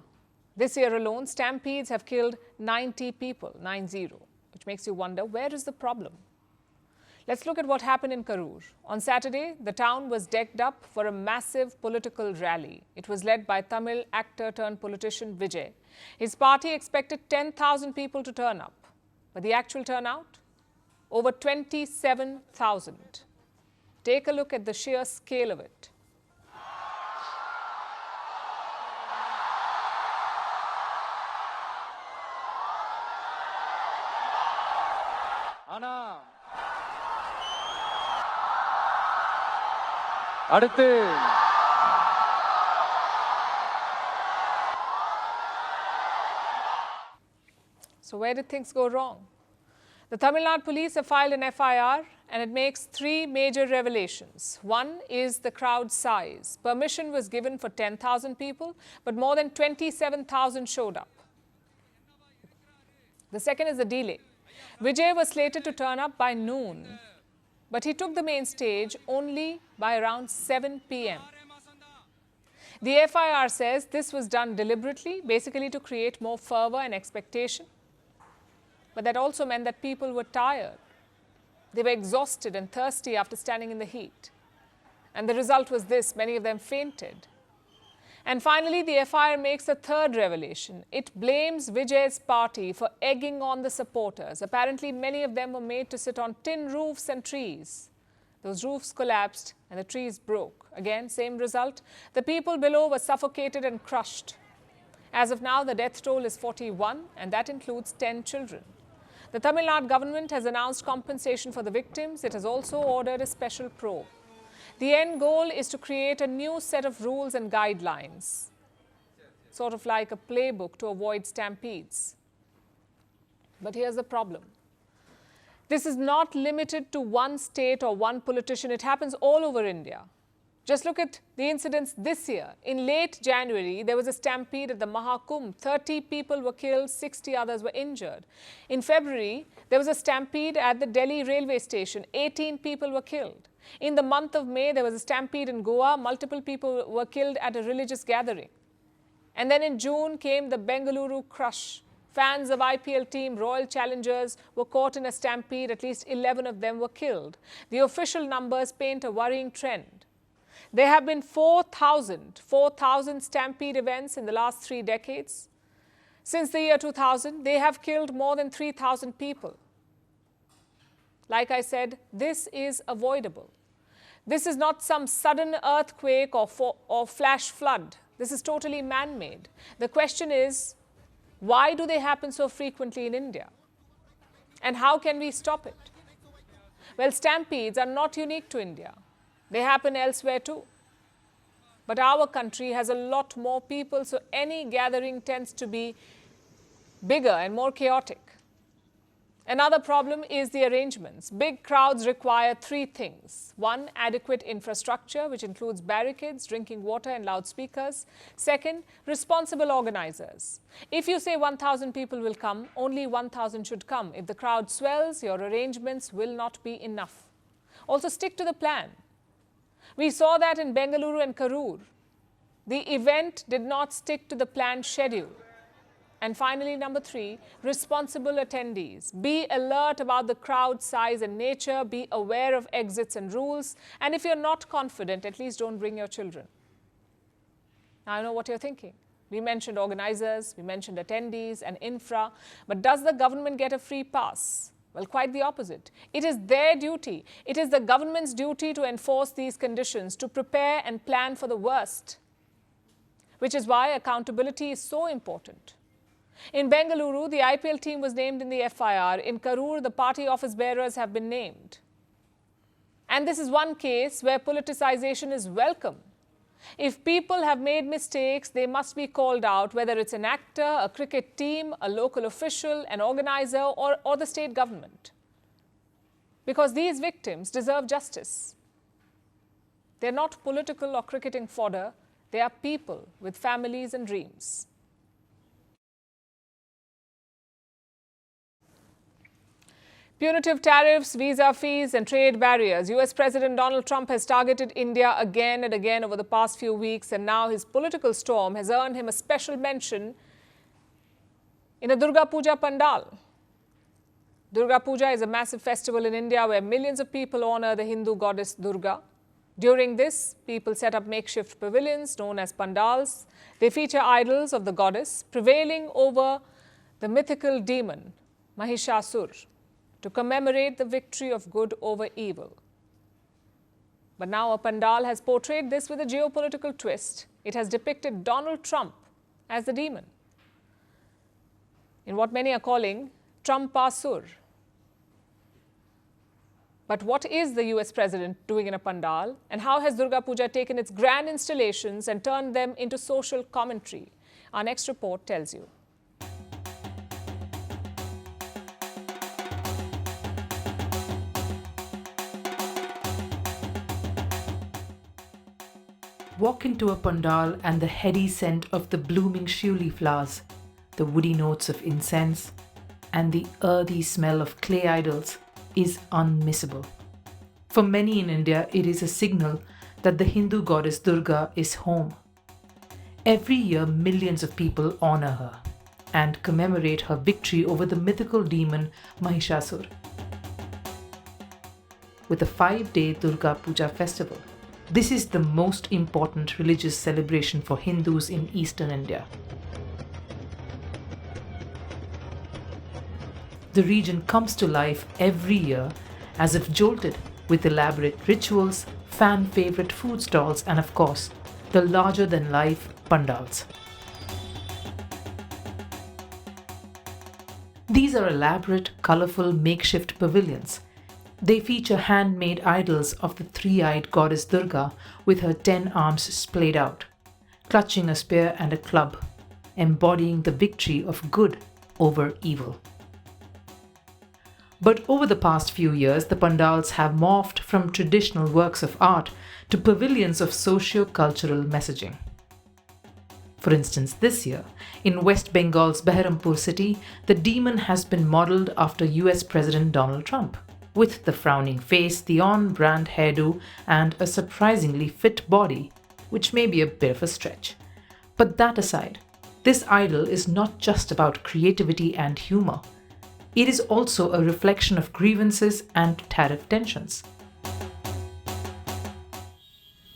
This year alone, stampedes have killed 90 people, 90, which makes you wonder, where is the problem? Let's look at what happened in Karur. On Saturday, the town was decked up for a massive political rally. It was led by Tamil actor turned politician Vijay. His party expected 10,000 people to turn up. But the actual turnout? Over 27,000. Take a look at the sheer scale of it. So where did things go wrong? The Tamil Nadu police have filed an FIR and it makes 3 major revelations. One is the crowd size. Permission was given for 10,000 people, but more than 27,000 showed up. The second is the delay. Vijay was slated to turn up by noon, but he took the main stage only by around 7 p.m. The FIR says this was done deliberately, basically to create more fervor and expectation. But that also meant that people were tired. They were exhausted and thirsty after standing in the heat. And the result was this: many of them fainted. And finally, the FIR makes a third revelation. It blames Vijay's party for egging on the supporters. Apparently, many of them were made to sit on tin roofs and trees. Those roofs collapsed and the trees broke. Again, same result. The people below were suffocated and crushed. As of now, the death toll is 41, and that includes 10 children. The Tamil Nadu government has announced compensation for the victims. It has also ordered a special probe. The end goal is to create a new set of rules and guidelines, sort of like a playbook to avoid stampedes. But here's the problem. This is not limited to one state or one politician. It happens all over India. Just look at the incidents this year. In late January, there was a stampede at the Mahakumbh. 30 people were killed, 60 others were injured. In February, there was a stampede at the Delhi railway station. 18 people were killed. In the month of May, there was a stampede in Goa. Multiple people were killed at a religious gathering. And then in June came the Bengaluru crush. Fans of IPL team Royal Challengers were caught in a stampede. At least 11 of them were killed. The official numbers paint a worrying trend. There have been 4,000 stampede events in the last 3 decades. Since the year 2000, they have killed more than 3,000 people. Like I said, this is avoidable. This is not some sudden earthquake or flash flood. This is totally man-made. The question is, why do they happen so frequently in India? And how can we stop it? Well, stampedes are not unique to India. They happen elsewhere too. But our country has a lot more people, so any gathering tends to be bigger and more chaotic. Another problem is the arrangements. Big crowds require 3 things. 1, adequate infrastructure, which includes barricades, drinking water and loudspeakers. 2, responsible organizers. If you say 1,000 people will come, only 1,000 should come. If the crowd swells, your arrangements will not be enough. Also, stick to the plan. We saw that in Bengaluru and Karur. The event did not stick to the planned schedule. And finally, number 3, responsible attendees. Be alert about the crowd size and nature. Be aware of exits and rules. And if you're not confident, at least don't bring your children. Now, I know what you're thinking. We mentioned organizers, we mentioned attendees and infra. But does the government get a free pass? Well, quite the opposite. It is their duty. It is the government's duty to enforce these conditions, to prepare and plan for the worst. Which is why accountability is so important. In Bengaluru, the IPL team was named in the FIR. In Karur, the party office bearers have been named. And this is one case where politicization is welcome. If people have made mistakes, they must be called out, whether it's an actor, a cricket team, a local official, an organizer, or the state government. Because these victims deserve justice. They're not political or cricketing fodder. They are people with families and dreams. Punitive tariffs, visa fees and trade barriers. US President Donald Trump has targeted India again and again over the past few weeks, and now his political storm has earned him a special mention in a Durga Puja pandal. Durga Puja is a massive festival in India where millions of people honor the Hindu goddess Durga. During this, people set up makeshift pavilions known as pandals. They feature idols of the goddess prevailing over the mythical demon Mahishasur, to commemorate the victory of good over evil. But now a pandal has portrayed this with a geopolitical twist. It has depicted Donald Trump as the demon, in what many are calling Trumpasur. But what is the US president doing in a pandal, and how has Durga Puja taken its grand installations and turned them into social commentary? Our next report tells you. Walk into a pandal and the heady scent of the blooming shiuli flowers, the woody notes of incense, and the earthy smell of clay idols is unmissable. For many in India, it is a signal that the Hindu goddess Durga is home. Every year, millions of people honor her and commemorate her victory over the mythical demon Mahishasur. With a 5-day Durga Puja festival, this is the most important religious celebration for Hindus in eastern India. The region comes to life every year as if jolted, with elaborate rituals, fan-favorite food stalls, and of course, the larger-than-life pandals. These are elaborate, colorful, makeshift pavilions. They feature handmade idols of the three-eyed goddess Durga with her 10 arms splayed out, clutching a spear and a club, embodying the victory of good over evil. But over the past few years, the pandals have morphed from traditional works of art to pavilions of socio-cultural messaging. For instance, this year, in West Bengal's Beharampur city, the demon has been modeled after US President Donald Trump, with the frowning face, the on-brand hairdo, and a surprisingly fit body, which may be a bit of a stretch. But that aside, this idol is not just about creativity and humor. It is also a reflection of grievances and tariff tensions.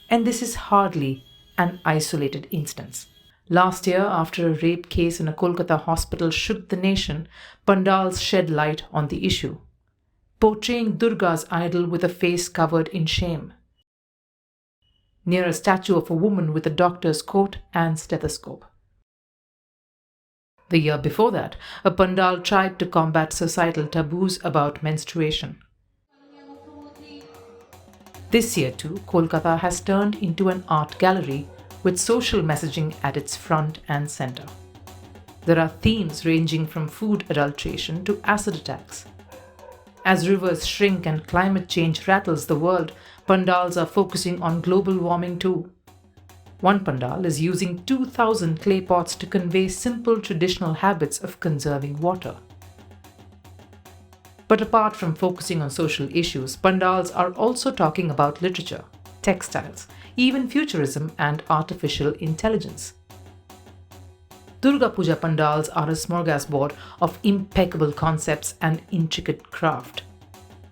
And this is hardly an isolated instance. Last year, after a rape case in a Kolkata hospital shook the nation, pandals shed light on the issue, portraying Durga's idol with a face covered in shame, near a statue of a woman with a doctor's coat and stethoscope. The year before that, a pandal tried to combat societal taboos about menstruation. This year too, Kolkata has turned into an art gallery with social messaging at its front and center. There are themes ranging from food adulteration to acid attacks. As rivers shrink and climate change rattles the world, pandals are focusing on global warming too. One pandal is using 2,000 clay pots to convey simple traditional habits of conserving water. But apart from focusing on social issues, pandals are also talking about literature, textiles, even futurism and artificial intelligence. Durga Puja pandals are a smorgasbord of impeccable concepts and intricate craft.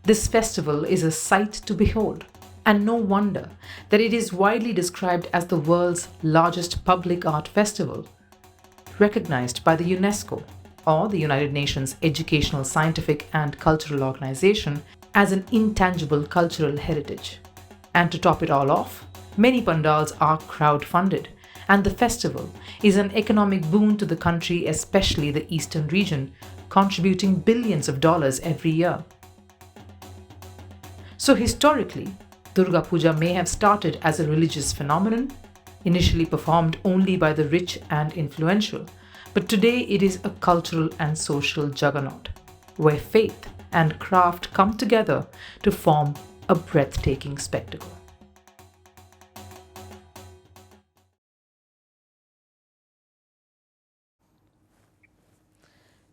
This festival is a sight to behold, and no wonder that it is widely described as the world's largest public art festival, recognized by the UNESCO, or the United Nations Educational, Scientific and Cultural Organization, as an intangible cultural heritage. And to top it all off, many pandals are crowd-funded, and the festival is an economic boon to the country, especially the eastern region, contributing billions of dollars every year. So historically, Durga Puja may have started as a religious phenomenon, initially performed only by the rich and influential, but today it is a cultural and social juggernaut, where faith and craft come together to form a breathtaking spectacle.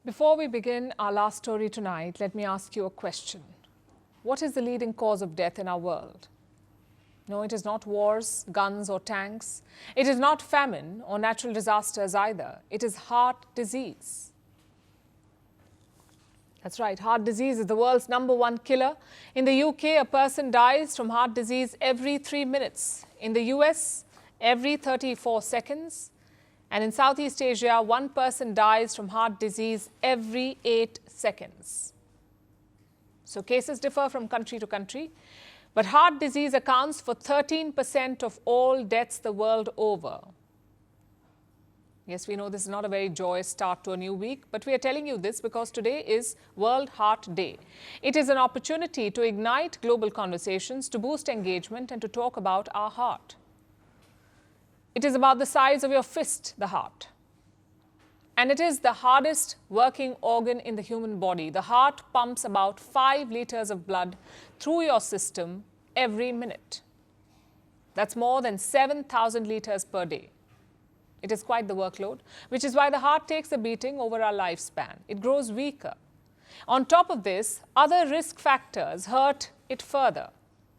Before we begin our last story tonight, let me ask you a question. What is the leading cause of death in our world? No, it is not wars, guns or tanks. It is not famine or natural disasters either. It is heart disease. That's right, heart disease is the world's #1 killer. In the UK, a person dies from heart disease every 3 minutes. In the US, every 34 seconds. And in Southeast Asia, one person dies from heart disease every 8 seconds. So cases differ from country to country, but heart disease accounts for 13% of all deaths the world over. Yes, we know this is not a very joyous start to a new week, but we are telling you this because today is World Heart Day. It is an opportunity to ignite global conversations, to boost engagement and to talk about our heart. It is about the size of your fist, the heart. And it is the hardest working organ in the human body. The heart pumps about 5 liters of blood through your system every minute. That's more than 7,000 liters per day. It is quite the workload, which is why the heart takes a beating over our lifespan. It grows weaker. On top of this, other risk factors hurt it further,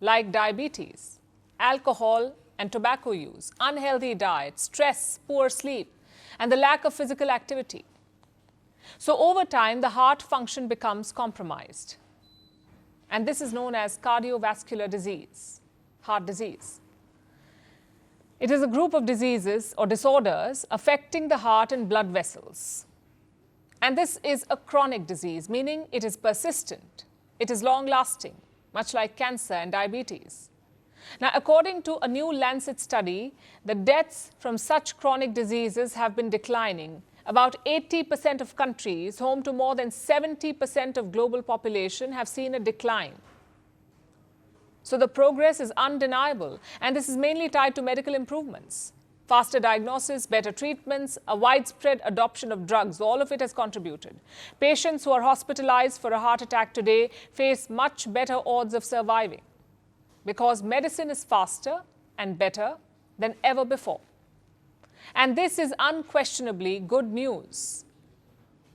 like diabetes, alcohol and tobacco use, unhealthy diet, stress, poor sleep, and the lack of physical activity. So over time, the heart function becomes compromised. And this is known as cardiovascular disease, heart disease. It is a group of diseases or disorders affecting the heart and blood vessels. And this is a chronic disease, meaning it is persistent, it is long-lasting, much like cancer and diabetes. Now, according to a new Lancet study, the deaths from such chronic diseases have been declining. About 80% of countries, home to more than 70% of global population, have seen a decline. So the progress is undeniable, and this is mainly tied to medical improvements. Faster diagnosis, better treatments, a widespread adoption of drugs, all of it has contributed. Patients who are hospitalized for a heart attack today face much better odds of surviving, because medicine is faster and better than ever before. And this is unquestionably good news.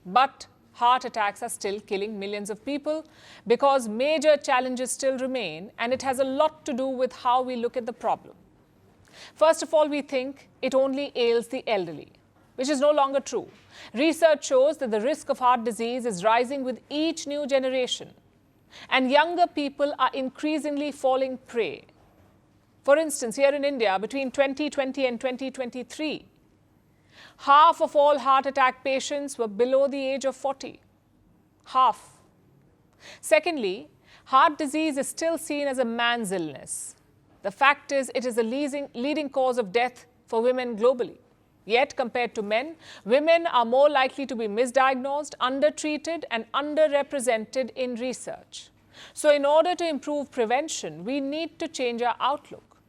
But heart attacks are still killing millions of people because major challenges still remain, and it has a lot to do with how we look at the problem. First of all, we think it only ails the elderly, which is no longer true. Research shows that the risk of heart disease is rising with each new generation. And younger people are increasingly falling prey. For instance, here in India, between 2020 and 2023, half of all heart attack patients were below the age of 40. Half. Secondly, heart disease is still seen as a man's illness. The fact is, it is the leading cause of death for women globally. Yet, compared to men, women are more likely to be misdiagnosed, undertreated, and underrepresented in research. So, in order to improve prevention, we need to change our outlook.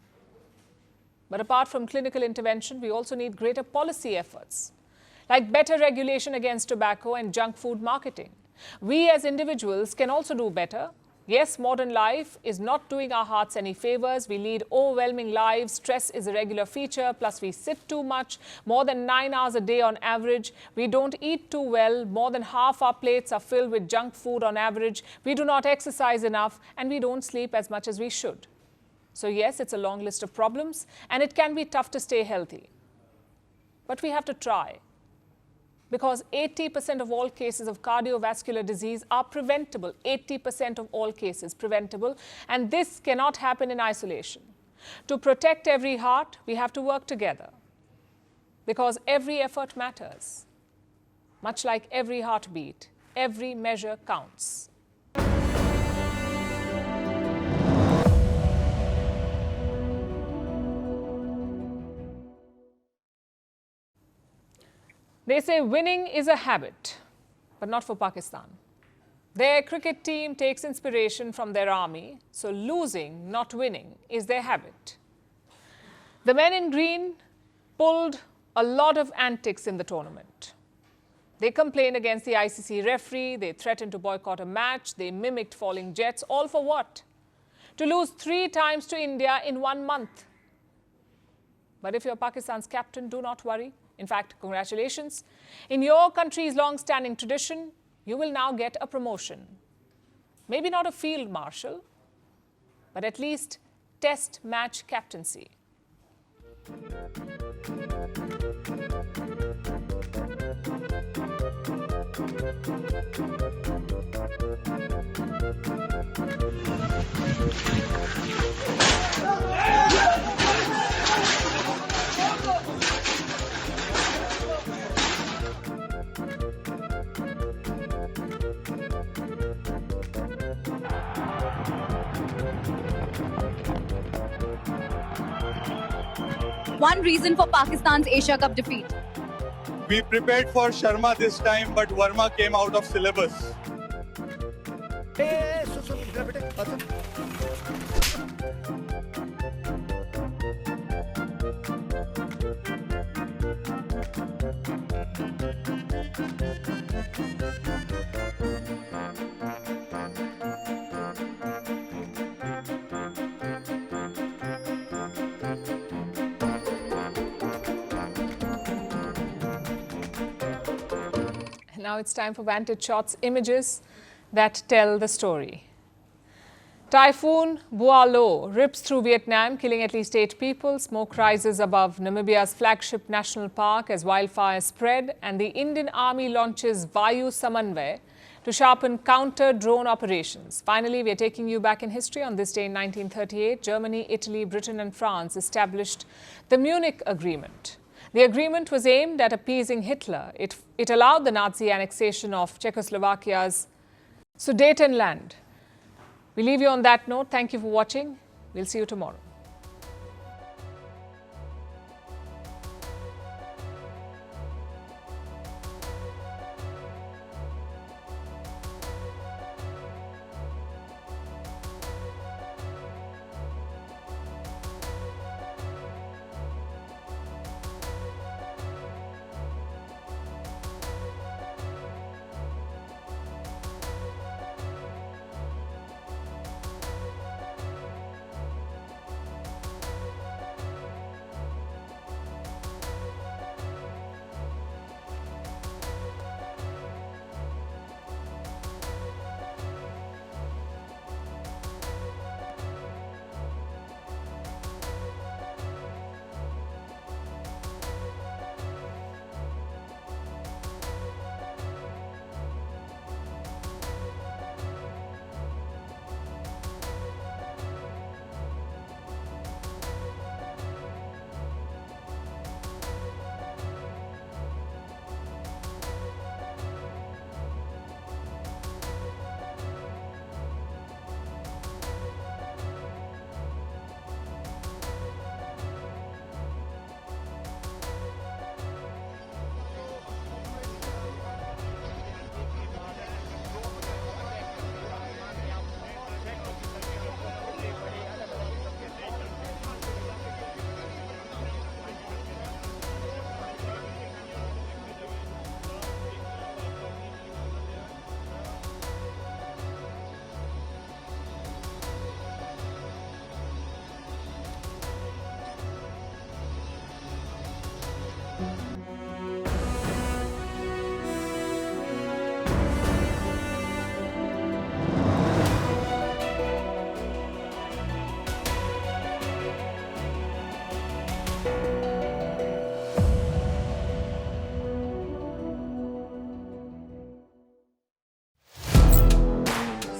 But apart from clinical intervention, we also need greater policy efforts, like better regulation against tobacco and junk food marketing. We as individuals can also do better. Yes, modern life is not doing our hearts any favors. We lead overwhelming lives. Stress is a regular feature. Plus, we sit too much, more than 9 hours a day on average. We don't eat too well. More than half our plates are filled with junk food on average. We do not exercise enough, and we don't sleep as much as we should. So yes, it's a long list of problems, and it can be tough to stay healthy. But we have to try, because 80% of all cases of cardiovascular disease are preventable. 80% of all cases preventable, and this cannot happen in isolation. To protect every heart, we have to work together, because every effort matters. Much like every heartbeat, every measure counts. They say winning is a habit, but not for Pakistan. Their cricket team takes inspiration from their army, so losing, not winning, is their habit. The men in green pulled a lot of antics in the tournament. They complained against the ICC referee, they threatened to boycott a match, they mimicked falling jets, all for what? To lose 3 times to India in 1 month. But if you're Pakistan's captain, do not worry. In fact, congratulations. In your country's long-standing tradition, you will now get a promotion. Maybe not a field marshal, but at least test match captaincy. One reason for Pakistan's Asia Cup defeat. We prepared for Sharma this time, but Verma came out of syllabus. Now it's time for Vantage Shots, images that tell the story. Typhoon Boalo rips through Vietnam, killing at least 8 people. Smoke rises above Namibia's flagship national park as wildfires spread, and the Indian Army launches Vayu Samanvay to sharpen counter-drone operations. Finally, we are taking you back in history. On this day in 1938, Germany, Italy, Britain and France established the Munich Agreement. The agreement was aimed at appeasing Hitler. It allowed the Nazi annexation of Czechoslovakia's Sudetenland. We leave you on that note. Thank you for watching. We'll see you tomorrow.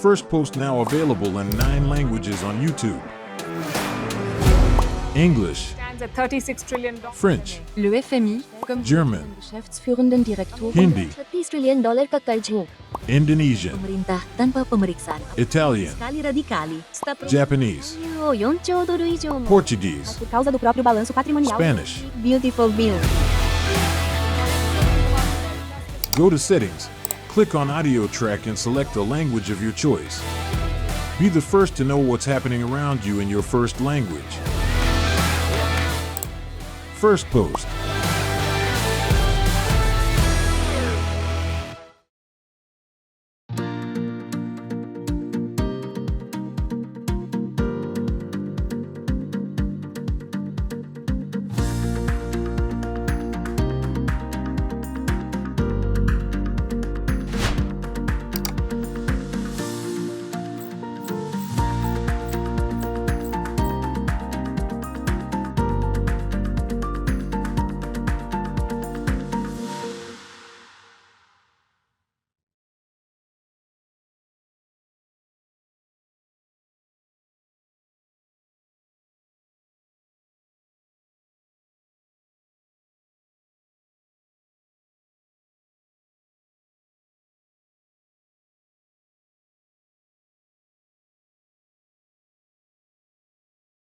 Firstpost now available in 9 languages on YouTube. English, Stands at $36 trillion. French, Le FMI, comme German, Geschäftsführenden Direktor, Hindi, $30 trillion ka karjo. Indonesian, Pemerintah tanpa pemeriksaan. Italian, Sekali radikali. Japanese, 4 兆ドル以上も. Portuguese, Por causa do próprio balanço patrimonial. Spanish. Beautiful bill. Go to Settings, click on Audio Track and select a language of your choice. Be the first to know what's happening around you in your first language. Firstpost.